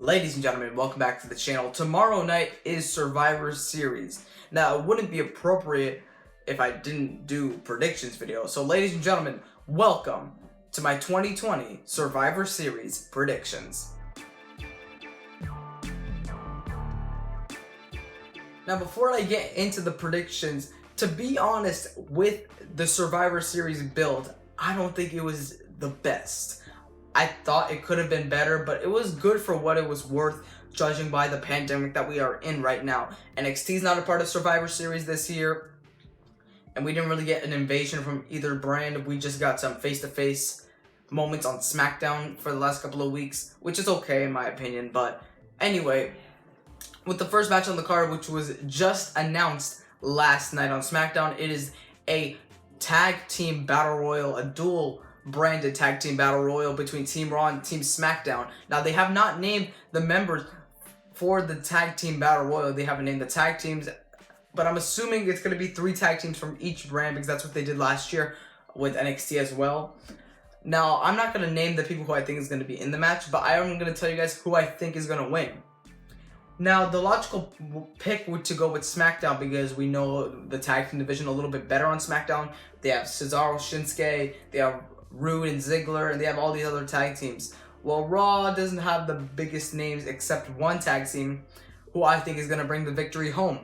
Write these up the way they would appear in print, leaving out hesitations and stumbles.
Ladies and gentlemen, welcome back to the channel. Tomorrow night is Survivor Series. Now, it wouldn't be appropriate if I didn't do predictions video. So, ladies and gentlemen, welcome to my 2020 Survivor Series predictions. Now, before I get into the predictions, to be honest, with the Survivor Series build, I don't think it was the best. I thought it could have been better, but it was good for what it was worth, judging by the pandemic that we are in right now. NXT is not a part of Survivor Series this year, and we didn't really get an invasion from either brand. We just got some face-to-face moments on SmackDown for the last couple of weeks, which is okay in my opinion. But anyway, with the first match on the card, which was just announced last night on SmackDown, it is a tag team battle royal, a dual branded tag team battle royal between Team Raw and Team SmackDown. Now, they have not named the members for the tag team battle royal. They haven't named the tag teams, but I'm assuming it's going to be 3 tag teams from each brand, because that's what they did last year with NXT as well. Now, I'm not going to name the people who I think is going to be in the match, but I am going to tell you guys who I think is going to win. Now, the logical pick would to go with SmackDown, because we know the tag team division a little bit better on SmackDown. They have Cesaro, Shinsuke, they have Rude and Ziggler, and they have all these other tag teams. Well, Raw doesn't have the biggest names except one tag team who I think is going to bring the victory home,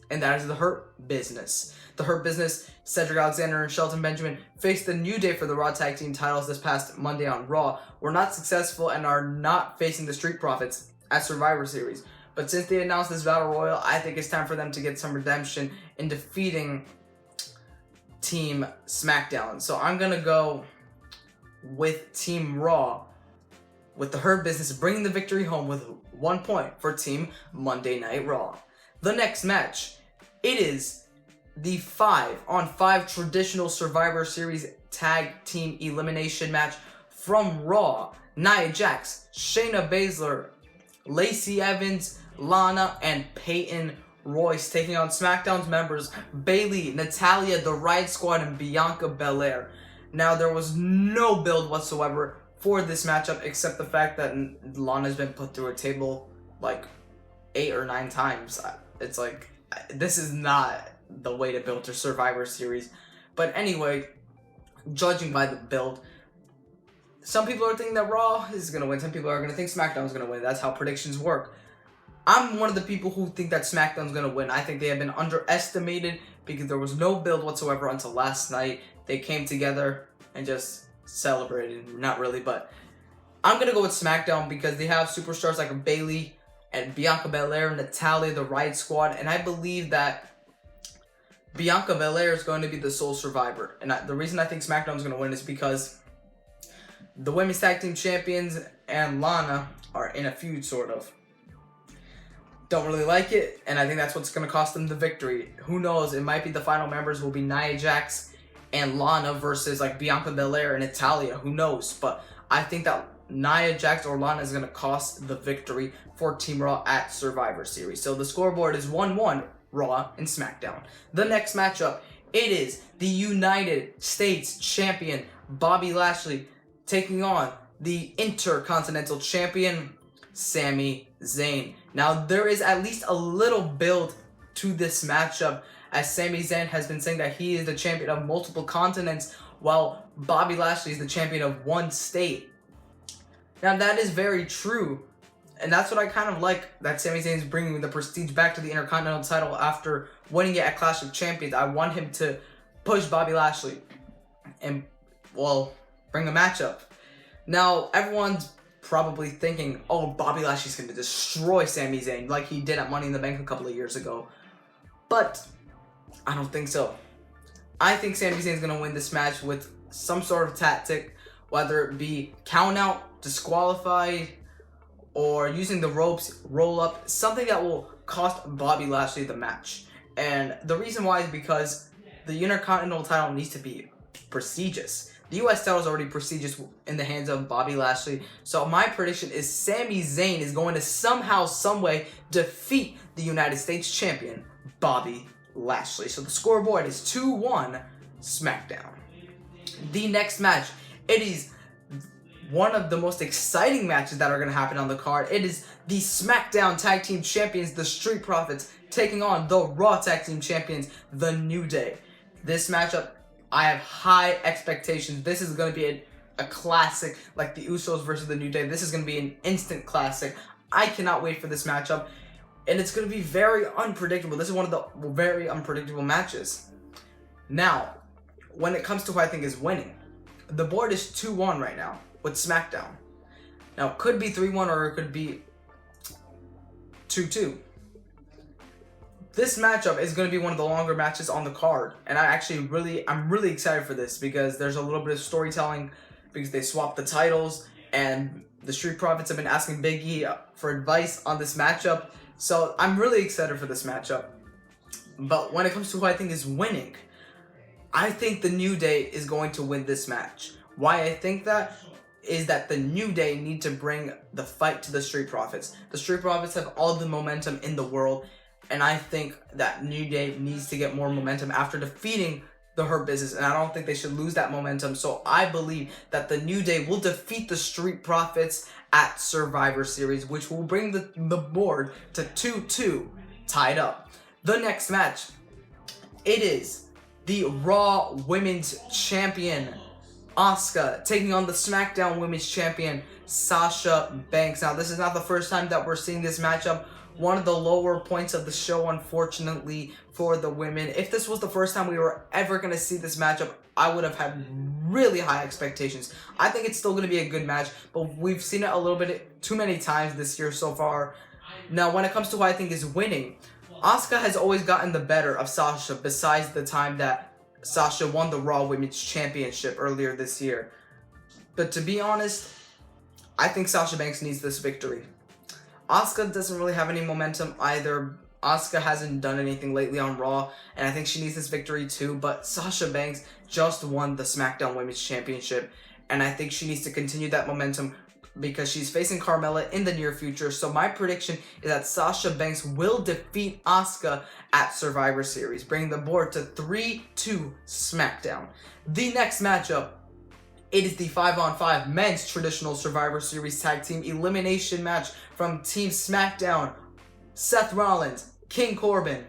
and that is the Hurt Business. The Hurt Business, Cedric Alexander and Shelton Benjamin, faced the New Day for the Raw Tag Team titles this past Monday on Raw, were not successful and are not facing the Street Profits at Survivor Series. But since they announced this Battle Royal, I think it's time for them to get some redemption in defeating Team SmackDown. So I'm going to go with Team Raw, with the Hurt Business bringing the victory home with 1 point for Team Monday Night Raw. The next match, it is the 5-on-5 traditional Survivor Series tag team elimination match from Raw. Nia Jax, Shayna Baszler, Lacey Evans, Lana, and Peyton Royce taking on SmackDown's members Bayley, Natalya, the Riot Squad, and Bianca Belair. Now, there was no build whatsoever for this matchup except the fact that Lana's been put through a table like 8 or 9 times. It's like, this is not the way to build a Survivor Series. But anyway, judging by the build, some people are thinking that Raw is going to win. Some people are going to think SmackDown is going to win. That's how predictions work. I'm one of the people who think that SmackDown is going to win. I think they have been underestimated because there was no build whatsoever until last night. They came together and just celebrated. Not really, but I'm going to go with SmackDown because they have superstars like Bayley and Bianca Belair, Natalya, the Riot Squad, and I believe that Bianca Belair is going to be the sole survivor. And the reason I think SmackDown is going to win is because the Women's Tag Team Champions and Lana are in a feud, sort of. Don't really like it, and I think that's what's going to cost them the victory. Who knows? It might be the final members will be Nia Jax and Lana versus like Bianca Belair and Natalya. Who knows? But I think that Nia Jax or Lana is going to cost the victory for Team Raw at Survivor Series. So the scoreboard is 1-1, Raw and SmackDown. The next matchup, it is the United States Champion Bobby Lashley taking on the Intercontinental Champion Sami Zayn. Now, there is at least a little build to this matchup, as Sami Zayn has been saying that he is the champion of multiple continents, while Bobby Lashley is the champion of one state. Now, that is very true, and that's what I kind of like, that Sami Zayn is bringing the prestige back to the Intercontinental title after winning it at Clash of Champions. I want him to push Bobby Lashley and, well, bring a matchup. Now, everyone's probably thinking, oh, Bobby Lashley's going to destroy Sami Zayn like he did at Money in the Bank a couple of years ago. But I don't think so. I think Sami Zayn's going to win this match with some sort of tactic, whether it be count out, disqualified, or using the ropes, roll up, something that will cost Bobby Lashley the match. And the reason why is because the Intercontinental title needs to be prestigious. The US title is already prestigious in the hands of Bobby Lashley. So my prediction is Sami Zayn is going to somehow, someway defeat the United States Champion, Bobby Lashley. So the scoreboard is 2-1 SmackDown. The next match, it is one of the most exciting matches that are going to happen on the card. It is the SmackDown Tag Team Champions, the Street Profits, taking on the Raw Tag Team Champions, the New Day. This matchup, I have high expectations. This is going to be a classic, like the Usos versus the New Day. This is going to be an instant classic. I cannot wait for this matchup. And it's going to be very unpredictable. This is one of the very unpredictable matches. Now, when it comes to who I think is winning, the board is 2-1 right now with SmackDown. Now, it could be 3-1 or it could be 2-2. This matchup is going to be one of the longer matches on the card. And I'm really excited for this because there's a little bit of storytelling because they swapped the titles and the Street Profits have been asking Big E for advice on this matchup. So I'm really excited for this matchup. But when it comes to who I think is winning, I think the New Day is going to win this match. Why I think that is that the New Day need to bring the fight to the Street Profits. The Street Profits have all the momentum in the world, and I think that New Day needs to get more momentum after defeating the Hurt Business, and I don't think they should lose that momentum. So I believe that the New Day will defeat the Street Profits at Survivor Series, which will bring the board to 2-2, tied up. The next match, it is the Raw Women's Champion, Asuka, taking on the SmackDown Women's Champion, Sasha Banks. Now, this is not the first time that we're seeing this matchup. One of the lower points of the show, unfortunately, for the women. If this was the first time we were ever going to see this matchup, I would have had really high expectations. I think it's still going to be a good match, but we've seen it a little bit too many times this year so far. Now, when it comes to who I think is winning, Asuka has always gotten the better of Sasha, besides the time that Sasha won the Raw Women's Championship earlier this year. But to be honest, I think Sasha Banks needs this victory. Asuka doesn't really have any momentum either. Asuka hasn't done anything lately on Raw, and I think she needs this victory too. But Sasha Banks just won the SmackDown Women's Championship, and I think she needs to continue that momentum because she's facing Carmella in the near future. So my prediction is that Sasha Banks will defeat Asuka at Survivor Series, bringing the board to 3-2 SmackDown. The next matchup, it is the 5-on-5 Men's Traditional Survivor Series Tag Team Elimination Match from Team SmackDown. Seth Rollins, King Corbin,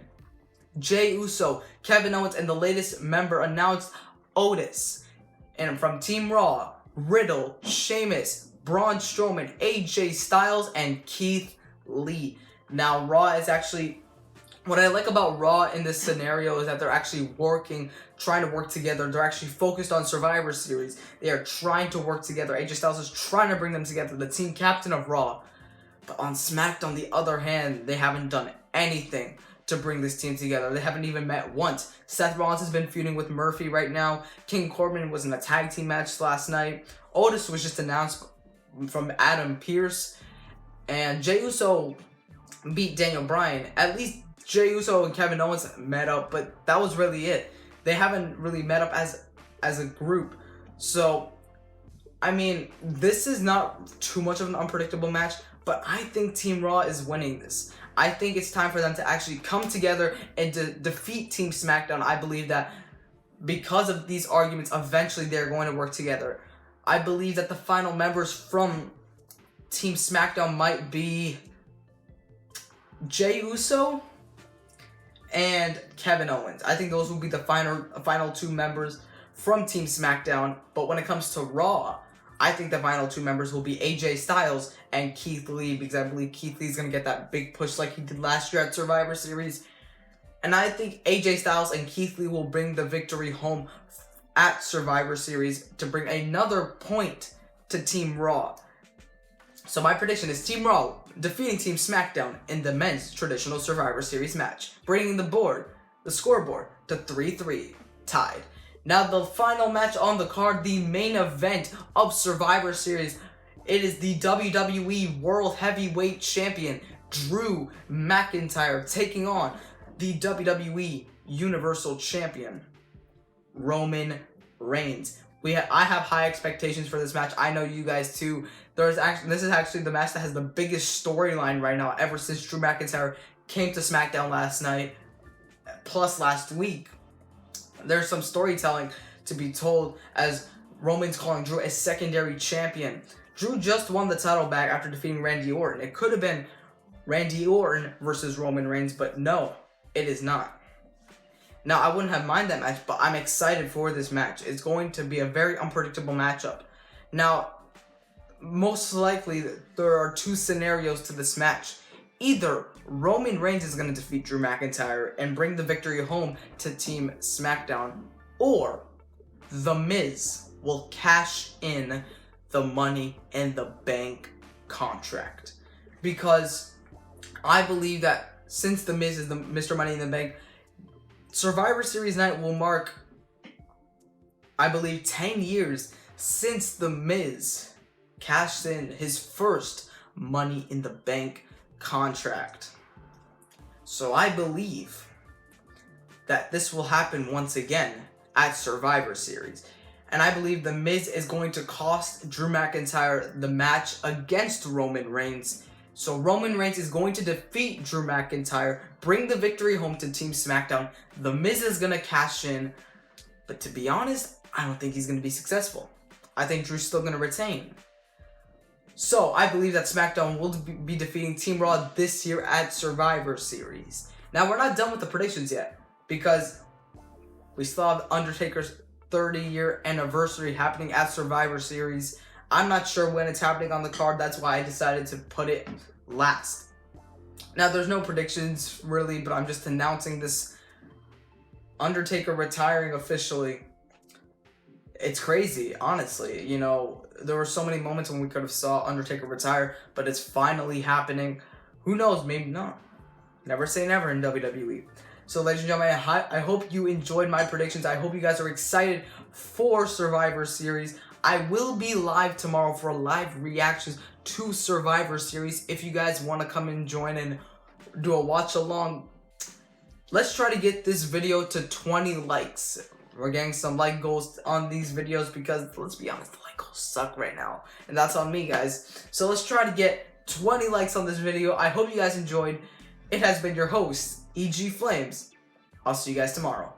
Jey Uso, Kevin Owens, and the latest member announced, Otis. And from Team Raw, Riddle, Sheamus, Braun Strowman, AJ Styles, and Keith Lee. Now, Raw is actually... What I like about Raw in this scenario is that they're actually trying to work together. They're actually focused on Survivor Series. They are trying to work together. AJ Styles is trying to bring them together, the team captain of Raw. But on SmackDown, on the other hand, they haven't done anything to bring this team together. They haven't even met once. Seth Rollins has been feuding with Murphy right now. King Corbin was in a tag team match last night. Otis was just announced from Adam Pearce. And Jey Uso beat Daniel Bryan. At least Jey Uso and Kevin Owens met up, but that was really it. They haven't really met up as a group. So, I mean, this is not too much of an unpredictable match, but I think Team Raw is winning this. I think it's time for them to actually come together and to defeat Team SmackDown. I believe that because of these arguments, eventually they're going to work together. I believe that the final members from Team SmackDown might be Jey Uso and Kevin Owens. I think those will be the final two members from Team SmackDown. But when it comes to Raw, I think the final two members will be AJ Styles and Keith Lee, because I believe Keith Lee's going to get that big push like he did last year at Survivor Series. And I think AJ Styles and Keith Lee will bring the victory home at Survivor Series to bring another point to Team Raw. So my prediction is Team Raw defeating Team SmackDown in the Men's Traditional Survivor Series match, bringing the scoreboard to 3-3, tied. Now the final match on the card, the main event of Survivor Series, it is the WWE World Heavyweight Champion, Drew McIntyre, taking on the WWE Universal Champion, Roman Reigns. I have high expectations for this match. I know you guys too. This is actually the match that has the biggest storyline right now ever since Drew McIntyre came to SmackDown last night, plus last week. There's some storytelling to be told as Roman's calling Drew a secondary champion. Drew just won the title back after defeating Randy Orton. It could have been Randy Orton versus Roman Reigns, but no, it is not. Now, I wouldn't have minded that match, but I'm excited for this match. It's going to be a very unpredictable matchup. Now, most likely, there are two scenarios to this match. Either Roman Reigns is going to defeat Drew McIntyre and bring the victory home to Team SmackDown, or The Miz will cash in the Money in the Bank contract. Because I believe that since The Miz is the Mr. Money in the Bank, Survivor Series night will mark, I believe, 10 years since The Miz cashed in his first Money in the Bank contract. So I believe that this will happen once again at Survivor Series. And I believe The Miz is going to cost Drew McIntyre the match against Roman Reigns. So Roman Reigns is going to defeat Drew McIntyre, bring the victory home to Team SmackDown. The Miz is going to cash in. But to be honest, I don't think he's going to be successful. I think Drew's still going to retain. So I believe that SmackDown will be defeating Team Raw this year at Survivor Series. Now, we're not done with the predictions yet, because we still have Undertaker's 30-year anniversary happening at Survivor Series. I'm not sure when it's happening on the card. That's why I decided to put it last. Now, there's no predictions really, but I'm just announcing this Undertaker retiring officially. It's crazy, honestly. You know, there were so many moments when we could have saw Undertaker retire, but it's finally happening. Who knows? Maybe not. Never say never in WWE. So, ladies and gentlemen, I hope you enjoyed my predictions. I hope you guys are excited for Survivor Series. I will be live tomorrow for live reactions to Survivor Series. If you guys want to come and join and do a watch along, let's try to get this video to 20 likes. We're getting some like goals on these videos because, let's be honest, the like goals suck right now. And that's on me, guys. So let's try to get 20 likes on this video. I hope you guys enjoyed. It has been your host, EG Flames. I'll see you guys tomorrow.